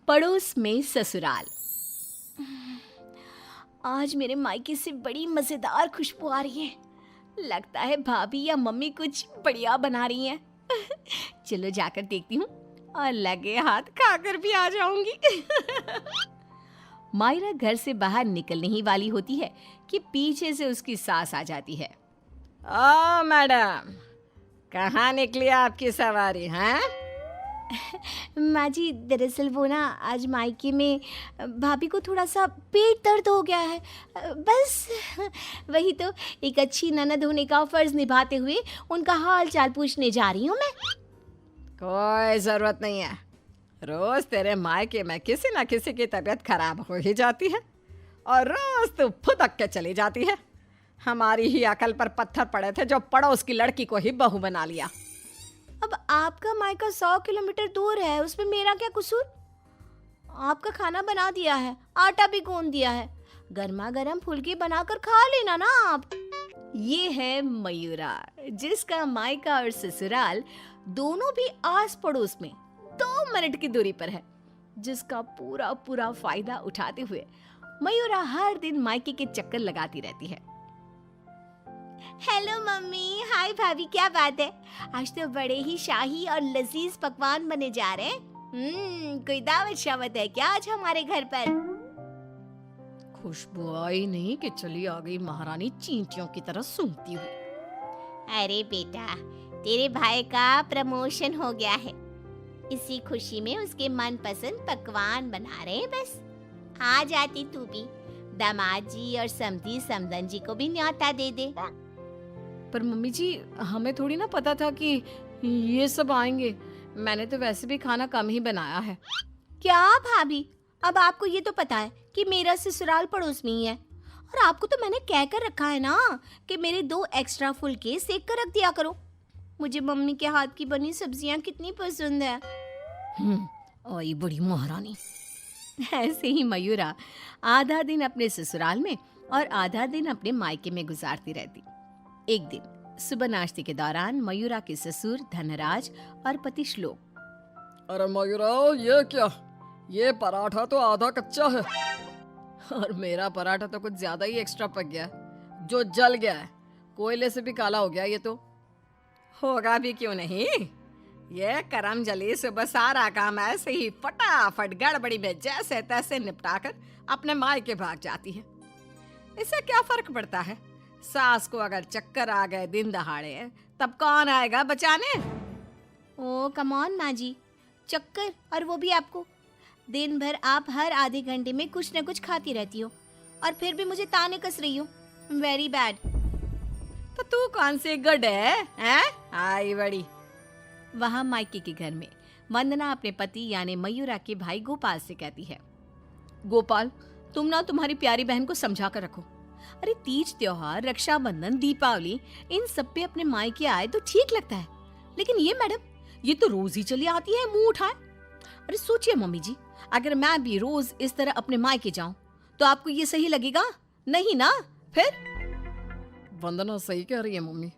पड़ोस में ससुराल। आज मेरे मायके से बड़ी मजेदार खुशबू आ रही है। लगता है भाभी या मम्मी कुछ बढ़िया बना रही हैं। चलो जाकर देखती हूँ और लगे हाथ खाकर भी आ जाऊंगी। मायरा घर से बाहर निकलने ही वाली होती है कि पीछे से उसकी सास आ जाती है। ओ मैडम, कहाँ निकली आपकी सवारी हैं? माँ जी, दरअसल वो ना आज मायके में भाभी को थोड़ा सा पेट दर्द हो गया है। बस वही तो एक अच्छी ननद होने का फर्ज निभाते हुए उनका हाल चाल पूछने जा रही हूँ मैं। कोई ज़रूरत नहीं है। रोज़ तेरे मायके में किसी न किसी की तबीयत खराब हो ही जाती है और रोज़ तू फुदक के चली जाती है। हमारी ही अकल पर पत्थर पड़े थे जो पड़ोस की लड़की को ही बहू बना लिया। अब आपका मायका 100 किलोमीटर दूर है, उसमें मेरा क्या कसूर? आपका खाना बना दिया है, आटा भी गूंद दिया है, गर्मा गर्म फुल्की बनाकर खा लेना ना आप। ये है मयूरा, जिसका मायका और ससुराल दोनों भी आस पड़ोस में 2 मिनट की दूरी पर है, जिसका पूरा पूरा फायदा उठाते हुए मयूरा हर दिन मायके के चक्कर लगाती रहती है। हेलो मम्मी, हाय भाभी, क्या बात है? आज तो बड़े ही शाही और लजीज पकवान बने जा रहे हैं। कोई दावत शावत है क्या आज हमारे घर पर? खुशबू आई नहीं कि चली आ गई महारानी चींटियों की तरह सूंघती हुई। अरे बेटा, तेरे भाई का प्रमोशन हो गया है, इसी खुशी में उसके मनपसंद पकवान बना रहे हैं। बस आ जाती तू भी, दामाद जी और समधी समदन जी को भी न्योता दे दे। पर मम्मी जी, हमें थोड़ी ना पता था कि ये सब आएंगे। मैंने तो वैसे भी खाना कम ही बनाया है। क्या भाभी, अब आपको ये तो पता है कि मेरा ससुराल पड़ोस में ही है, और आपको तो मैंने कह कर रखा है ना कि मेरे 2 एक्स्ट्रा फुलके सेक कर रख दिया करो। मुझे मम्मी के हाथ की बनी सब्जियां कितनी पसंद है। आई बड़ी महारानी। ऐसे ही मयूरा आधा दिन अपने ससुराल में और आधा दिन अपने मायके में गुजारती रहती। एक दिन सुबह नाश्ते के दौरान मयूरा के ससुर धनराज और पति श्लोक। अरे मयूरा, ये क्या? ये पराठा तो आधा कच्चा है और मेरा पराठा तो कुछ ज्यादा ही एक्स्ट्रा पक गया, जो जल गया है। कोयले से भी काला हो गया। ये तो होगा भी क्यों नहीं। ये करम जली सुबह सारा काम ऐसे ही फटाफट गड़बड़ी में जैसे तैसे निपटाकर अपने मायके भाग जाती है। इससे क्या फर्क पड़ता है? सास को अगर चक्कर आ गए दिन दहाड़े, तब कौन आएगा बचाने? ओ कम ऑन माँ जी, चक्कर, और वो भी आपको? दिन भर आप हर आधे घंटे में कुछ न कुछ खाती रहती हो और फिर भी मुझे ताने कस रही हो। Very bad. तो तू कौन सी गुड है, हैं? आई बड़ी। वहाँ मायके के घर में वंदना अपने पति यानी मयूरा के भाई गोपाल से कहती है, गोपाल, तुम ना तुम्हारी प्यारी बहन को समझा कर रखो। अरे तीज त्योहार, रक्षाबंधन, दीपावली, इन सब पे अपने मायके आए तो ठीक लगता है, लेकिन ये मैडम, ये तो रोज ही चली आती है मुंह उठाए। अरे सोचिए मम्मी जी, अगर मैं भी रोज इस तरह अपने मायके जाऊं तो आपको ये सही लगेगा? नहीं ना? फिर वंदना सही कह रही है मम्मी,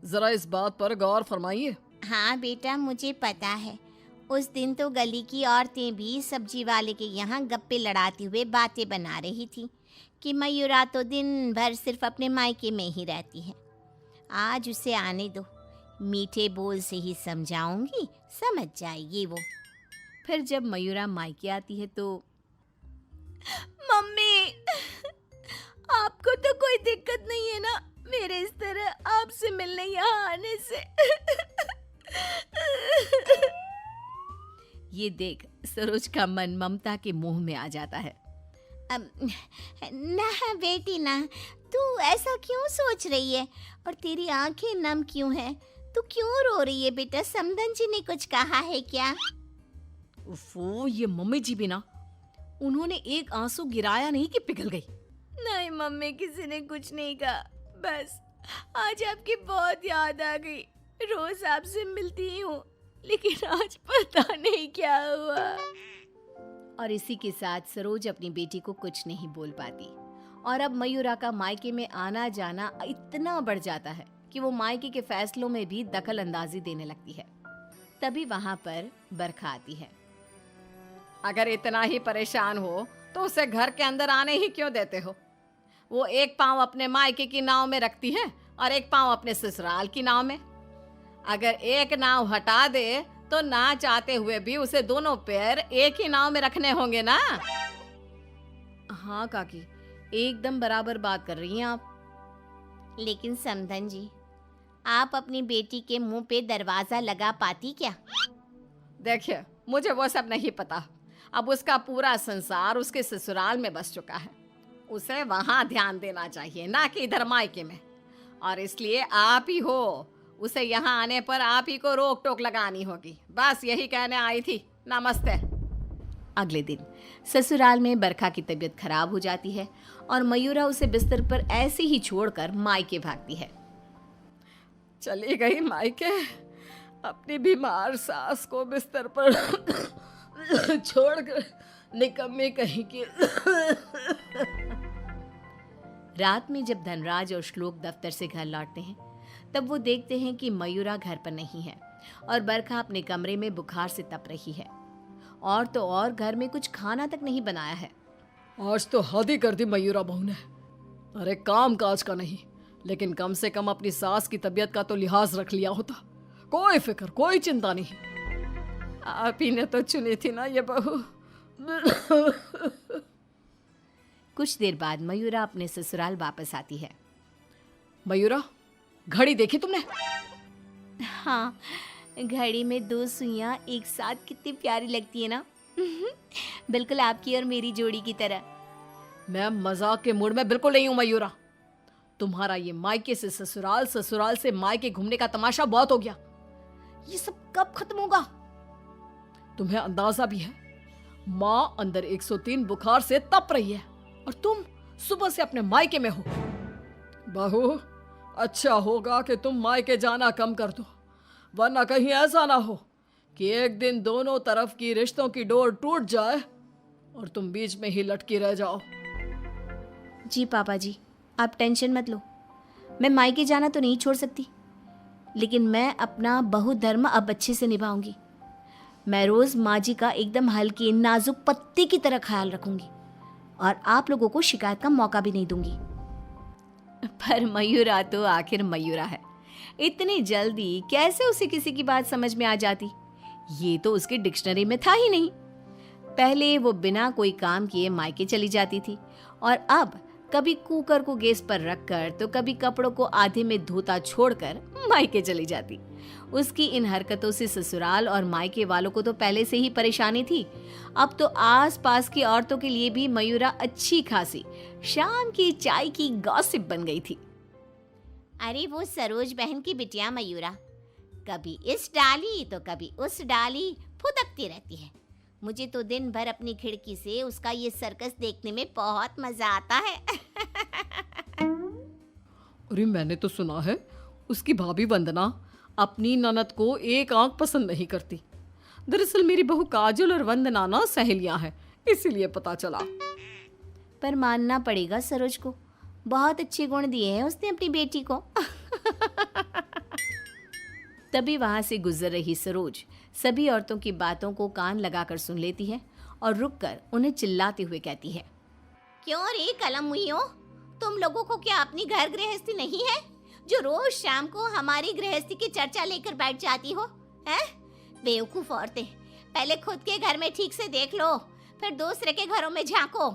जरा इस बात पर गौर फरमाइए। हाँ बेटा, मुझे पता है। उस दिन तो गली की औरतें भी सब्जी वाले के यहाँ गप्पे लड़ाते हुए बातें बना रही थी कि मयूरा तो दिन भर सिर्फ अपने मायके में ही रहती है। आज उसे आने दो, मीठे बोल से ही समझाऊंगी, समझ जाएगी वो। फिर जब मयूरा मायके आती है तो, मम्मी, आपको तो कोई दिक्कत नहीं है ना मेरे इस तरह आपसे मिलने यहाँ आने से? ये देख सरोज का मन ममता के मुंह में आ जाता है। ना बेटी ना, तू ऐसा क्यों सोच रही है और तेरी आंखें नम क्यों है? तू क्यों रो रही है बेटा? समदन जी ने कुछ कहा है क्या? उफ़ो, ये मम्मी जी भी ना, उन्होंने एक आंसू गिराया नहीं कि पिघल गई। नहीं मम्मी, किसी ने कुछ नहीं कहा, बस आज आपकी बहुत याद आ गई। रोज आपसे मिलती ही हूँ, लेकिन आज पता नहीं क्या हुआ। और इसी के साथ सरोज अपनी बेटी को कुछ नहीं बोल पाती और अब मयूरा का मायके में आना जाना इतना बढ़ जाता है कि वो मायके के फैसलों में भी दखल अंदाजी देने लगती है। तभी वहां पर बरखा आती है। अगर इतना ही परेशान हो तो उसे घर के अंदर आने ही क्यों देते हो? वो एक पाँव अपने मायके की नाव में रखती है और एक पाँव अपने ससुराल की नाव में। अगर एक नाव हटा दे तो ना चाहते हुए भी उसे दोनों पैर एक ही नाव में रखने होंगे ना। हाँ काकी, एकदम बराबर बात कर रही हैं आप। लेकिन समधन जी, आप अपनी बेटी के मुंह पे दरवाजा लगा पाती क्या? देखिए, मुझे वो सब नहीं पता। अब उसका पूरा संसार उसके ससुराल में बस चुका है। उसे वहां ध्यान देना चाहिए, ना कि इधर मायके में। और इसलिए आप ही हो, उसे यहाँ आने पर आप ही को रोक टोक लगानी होगी। बस यही कहने आई थी। नमस्ते। अगले दिन ससुराल में बरखा की तबीयत खराब हो जाती है और मयूरा उसे बिस्तर पर ऐसे ही छोड़कर मायके भागती है। चली गई मायके, अपनी बीमार सास को बिस्तर पर छोड़कर, निकम्मी कहीं की। रात में जब धनराज और श्लोक दफ्तर से घर लौटते हैं तब वो देखते हैं कि मयूरा घर पर नहीं है और बरखा अपने कमरे में बुखार से तप रही है। और तो और घर में कुछ खाना तक नहीं बनाया है। आज तो हद ही कर दी मयूरा बहू ने। अरे काम काज का नहीं, लेकिन कम से कम अपनी सास की तबीयत का तो लिहाज रख लिया होता। कोई फिक्र, कोई चिंता नहीं। आप ही ने तो चुनी थी ना ये बहू। कुछ देर बाद मयूरा अपने ससुराल वापस आती है। मयूरा, घड़ी देखी तुमने? हाँ, घड़ी में 2 सुइयां एक साथ कितनी प्यारी लगती है ना। बिल्कुल आपकी और मेरी जोड़ी की तरह। मैं मजाक के मूड में बिल्कुल नहीं हूं मयूरा। तुम्हारा ये मायके से ससुराल, ससुराल से मायके घूमने का तमाशा बहुत हो गया। ये सब कब खत्म होगा? तुम्हें अंदाजा भी है, माँ अंदर 103 बुखार से तप रही है और तुम सुबह से अपने मायके में हो। बहू, अच्छा होगा कि तुम मायके जाना कम कर दो, वरना कहीं ऐसा ना हो कि एक दिन दोनों तरफ की रिश्तों की डोर टूट जाए और तुम बीच में ही लटकी रह जाओ। जी पापा जी, आप टेंशन मत लो। मैं मायके जाना तो नहीं छोड़ सकती, लेकिन मैं अपना बहु धर्म अब अच्छे से निभाऊंगी। मैं रोज माँ जी का एकदम हल्की नाजुक पत्ते की तरह ख्याल रखूंगी और आप लोगों को शिकायत का मौका भी नहीं दूंगी। पर मयूरा तो आखिर मयूरा है, इतनी जल्दी कैसे उसे किसी की बात समझ में आ जाती? ये तो उसकी डिक्शनरी में था ही नहीं। पहले वो बिना कोई काम किए मायके चली जाती थी और अब कभी कुकर को गैस पर रखकर तो कभी कपड़ों को आधे में धोता छोड़कर मायके चली जाती। उसकी इन हरकतों से ससुराल और मायके वालों को तो पहले से ही परेशानी थी। अब तो आस-पास की औरतों के लिए भी मयूरा अच्छी खासी शाम की चाय की गॉसिप बन गई थी। अरे वो सरोज बहन की बिटिया मयूरा, कभी इस डाली तो कभी उस डाली फुदकती रहती है। मुझे तो दिन भर अपनी खिड़की से उसका ये सर्कस देखने में बहुत मजा आता है। अरे मैंने तो सुना है उसकी भाभी वंदना अपनी ननद को एक आंख पसंद नहीं करती। दरअसल मेरी बहू काजल और वंदना ना सहेलियां हैं, इसीलिए पता चला। पर मानना पड़ेगा सरोज को, बहुत अच्छे गुण दिए हैं उसने अपनी बेटी को। तभी वहां से गुजर रही सरोज सभी औरतों की बातों को कान लगाकर सुन लेती है और रुककर उन्हें चिल्लाते हुए कहती है, क्यों रे कलम मुइयो, तुम लोगों को क्या अपनी घर गृहस्थी नहीं है जो रोज शाम को हमारी गृहस्थी की चर्चा लेकर बैठ जाती हो? हैं? बेवकूफ औरतें, पहले खुद के घर में ठीक से देख लो, फिर दूसरे के घरों में झांको।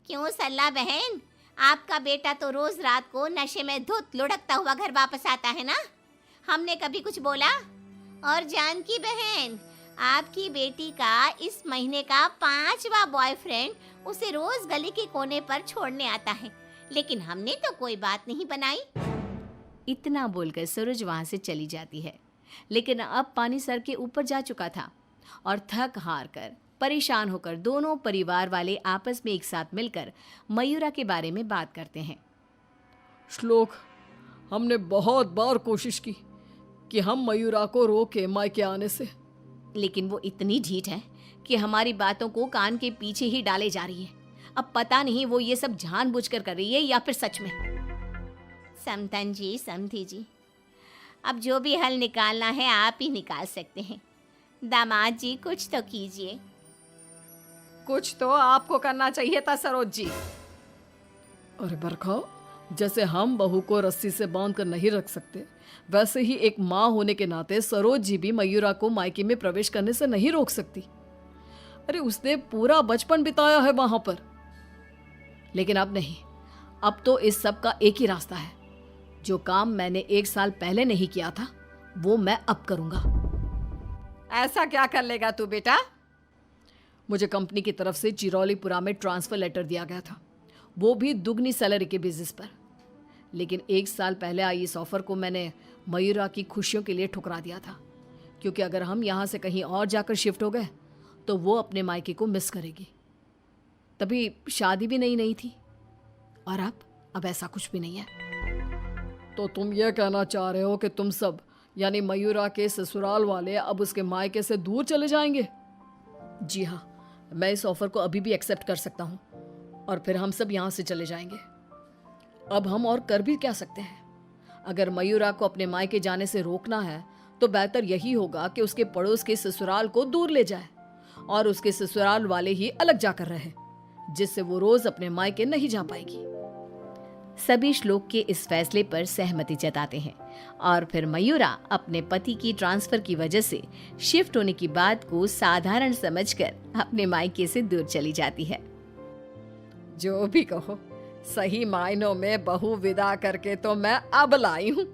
क्यों सल्ला बहन, आपका बेटा तो रोज रात को नशे में धुत लुढ़कता हुआ घर वापस आता है ना? हमने कभी कुछ बोला? और जानकी बहन, आपकी बेटी का इस महीने का 5वां बॉयफ्रेंड उसे रोज गली के कोने पर छोड़ने आता है, लेकिन हमने तो कोई बात नहीं बनाई। इतना बोलकर सरोज वहां से चली जाती है, लेकिन अब पानी सर के ऊपर जा चुका था और थक हार कर परेशान होकर दोनों परिवार वाले आपस में एक साथ मिलकर मयूरा के बारे में बात करते हैं। श्लोक, हमने बहुत बार कोशिश की कि हम मयूरा को रोके मायके आने से, लेकिन वो इतनी ढीठ है कि हमारी बातों को कान के पीछे ही डाले जा रही है। अब पता नहीं वो ये सब जानबूझकर कर रही है या फिर सच में। समतन जी, समधी जी, अब जो भी हल निकालना है आप ही निकाल सकते हैं। दामाद जी कुछ तो कीजिए। कुछ तो आपको करना चाहिए था सरोज जी। अरे बरखा, जैसे हम बहू को रस्सी से बांध कर नहीं रख सकते, वैसे ही एक माँ होने के नाते सरोज जी भी मयूरा को मायके में प्रवेश करने से नहीं रोक सकती। अरे उसने पूरा बचपन बिताया है वहां पर। लेकिन अब नहीं, अब तो इस सब का एक ही रास्ता है। जो काम मैंने 1 साल पहले नहीं किया था वो मैं अब करूंगा। ऐसा क्या कर लेगा तू बेटा? मुझे कंपनी की तरफ से चिरौलीपुरा में ट्रांसफर लेटर दिया गया था, वो भी दुगनी सैलरी के बेसिस पर। लेकिन 1 साल पहले आई इस ऑफर को मैंने मयूरा की खुशियों के लिए ठुकरा दिया था, क्योंकि अगर हम यहाँ से कहीं और जाकर शिफ्ट हो गए तो वो अपने मायके को मिस करेगी। तभी शादी भी नहीं थी, और अब ऐसा कुछ भी नहीं है। तो तुम ये कहना चाह रहे हो कि तुम सब यानी मयूरा के ससुराल वाले अब उसके मायके से दूर चले जाएंगे? जी हाँ, मैं इस ऑफर को अभी भी एक्सेप्ट कर सकता हूँ और फिर हम सब यहाँ से चले जाएंगे। अब हम और कर भी क्या सकते हैं? अगर मयूरा को अपने मायके जाने से रोकना है तो बेहतर यही होगा कि उसके पड़ोस के ससुराल को दूर ले जाए और उसके ससुराल वाले ही अलग जाकर रहे, जिससे वो रोज अपने मायके नहीं जा पाएगी। सभी श्लोक के इस फैसले पर सहमति जताते हैं और फिर मयूरा अपने पति की ट्रांसफर की वजह से शिफ्ट होने की बात को साधारण समझकर अपने मायके से दूर चली जाती है। जो भी कहो, सही मायनों में बहू विदा करके तो मैं अब लाई हूँ।